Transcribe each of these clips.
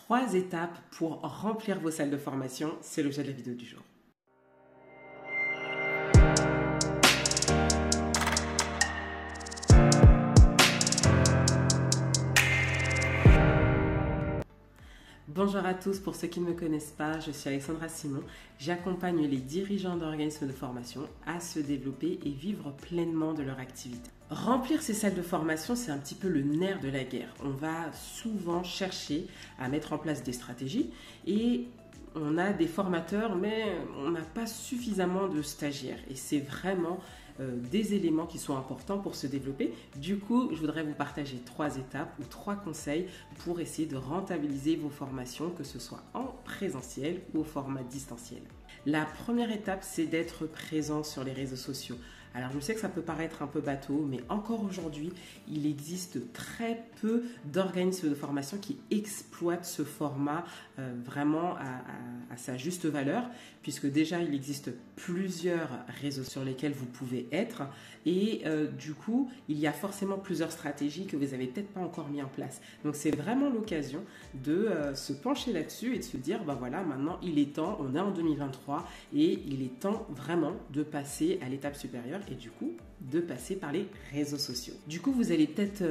3 étapes pour remplir vos salles de formation, c'est l'objet de la vidéo du jour. Bonjour à tous, pour ceux qui ne me connaissent pas, je suis Alexandra Simon. J'accompagne les dirigeants d'organismes de formation à se développer et vivre pleinement de leur activité. Remplir ces salles de formation, c'est un petit peu le nerf de la guerre. On va souvent chercher à mettre en place des stratégies et on a des formateurs, mais on n'a pas suffisamment de stagiaires. Et c'est vraiment des éléments qui sont importants pour se développer. Du coup, je voudrais vous partager 3 étapes ou 3 conseils pour essayer de rentabiliser vos formations, que ce soit en présentiel ou au format distanciel. La première étape, c'est d'être présent sur les réseaux sociaux. Alors, je sais que ça peut paraître un peu bateau, mais encore aujourd'hui, il existe très peu d'organismes de formation qui exploitent ce format vraiment à sa juste valeur, puisque déjà, il existe plusieurs réseaux sur lesquels vous pouvez être et du coup, il y a forcément plusieurs stratégies que vous n'avez peut-être pas encore mis en place. Donc, c'est vraiment l'occasion de se pencher là-dessus et de se dire, ben voilà, maintenant, il est temps, on est en 2023 et il est temps vraiment de passer à l'étape supérieure et du coup de passer par les réseaux sociaux. Du coup, vous allez peut-être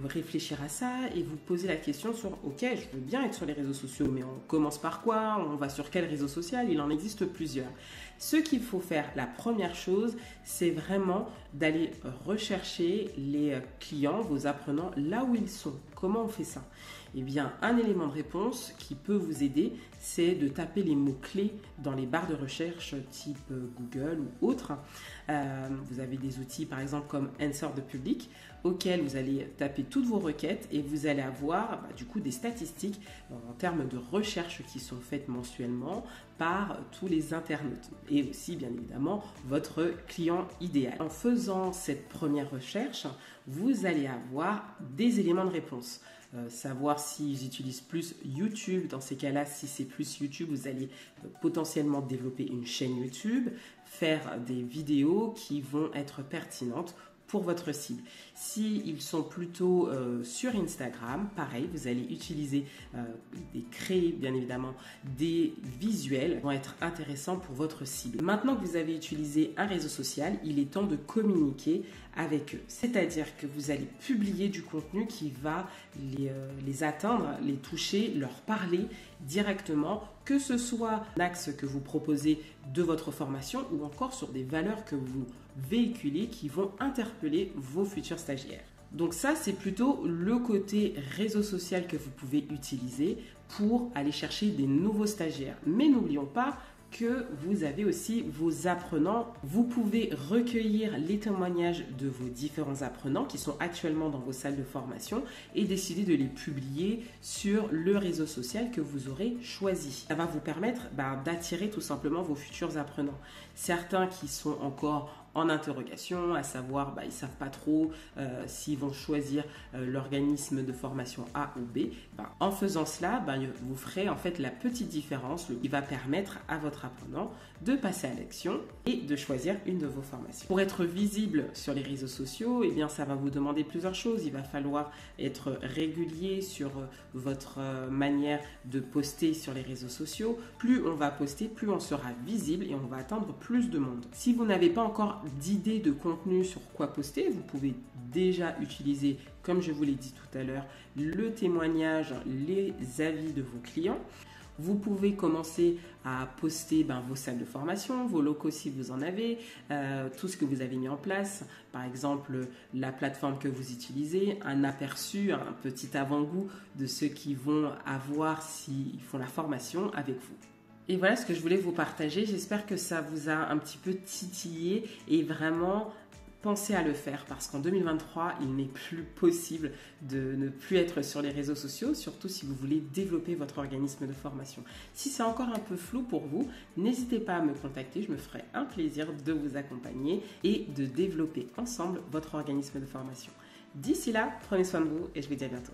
réfléchir à ça et vous poser la question sur ok, je veux bien être sur les réseaux sociaux, mais on commence par quoi? On va sur quel réseau social? Il en existe plusieurs. Ce qu'il faut faire, la première chose, c'est vraiment d'aller rechercher les clients, vos apprenants, là où ils sont. Comment on fait ça? Eh bien, un élément de réponse qui peut vous aider, c'est de taper les mots-clés dans les barres de recherche type Google ou autres. Vous avez des outils par exemple comme Answer the Public auxquels vous allez taper toutes vos requêtes et vous allez avoir du coup des statistiques en termes de recherche qui sont faites mensuellement par tous les internautes et aussi bien évidemment votre client idéal. En faisant cette première recherche, vous allez avoir des éléments de réponse. Savoir s'ils utilisent plus YouTube. Dans ces cas-là, si c'est plus YouTube, vous allez potentiellement développer une chaîne YouTube, faire des vidéos qui vont être pertinentes pour votre cible. S'ils sont plutôt sur Instagram, pareil, vous allez utiliser créer bien évidemment des visuels qui vont être intéressants pour votre cible. Maintenant que vous avez utilisé un réseau social, il est temps de communiquer avec eux. C'est-à-dire que vous allez publier du contenu qui va les atteindre, les toucher, leur parler directement, que ce soit l'axe que vous proposez de votre formation ou encore sur des valeurs que vous véhiculez qui vont interpeller vos futurs stagiaires. Donc ça, c'est plutôt le côté réseau social que vous pouvez utiliser pour aller chercher des nouveaux stagiaires. Mais n'oublions pas que vous avez aussi vos apprenants. Vous pouvez recueillir les témoignages de vos différents apprenants qui sont actuellement dans vos salles de formation et décider de les publier sur le réseau social que vous aurez choisi. Ça va vous permettre d'attirer tout simplement vos futurs apprenants. Certains qui sont encore en interrogation, à savoir ils ne savent pas trop s'ils vont choisir l'organisme de formation A ou B. En faisant cela, vous ferez en fait la petite différence qui va permettre à votre apprenant de passer à l'action et de choisir une de vos formations. Pour être visible sur les réseaux sociaux, eh bien, ça va vous demander plusieurs choses. Il va falloir être régulier sur votre manière de poster sur les réseaux sociaux. Plus on va poster, plus on sera visible et on va atteindre plus de monde. Si vous n'avez pas encore d'idées de contenu sur quoi poster, vous pouvez déjà utiliser, comme je vous l'ai dit tout à l'heure, le témoignage, les avis de vos clients. Vous pouvez commencer à poster vos salles de formation, vos locaux si vous en avez, tout ce que vous avez mis en place, par exemple la plateforme que vous utilisez, un aperçu, un petit avant-goût de ceux qui vont avoir s'ils font la formation avec vous. Et voilà ce que je voulais vous partager. J'espère que ça vous a un petit peu titillé et vraiment pensez à le faire parce qu'en 2023, il n'est plus possible de ne plus être sur les réseaux sociaux, surtout si vous voulez développer votre organisme de formation. Si c'est encore un peu flou pour vous, n'hésitez pas à me contacter, je me ferai un plaisir de vous accompagner et de développer ensemble votre organisme de formation. D'ici là, prenez soin de vous et je vous dis à bientôt.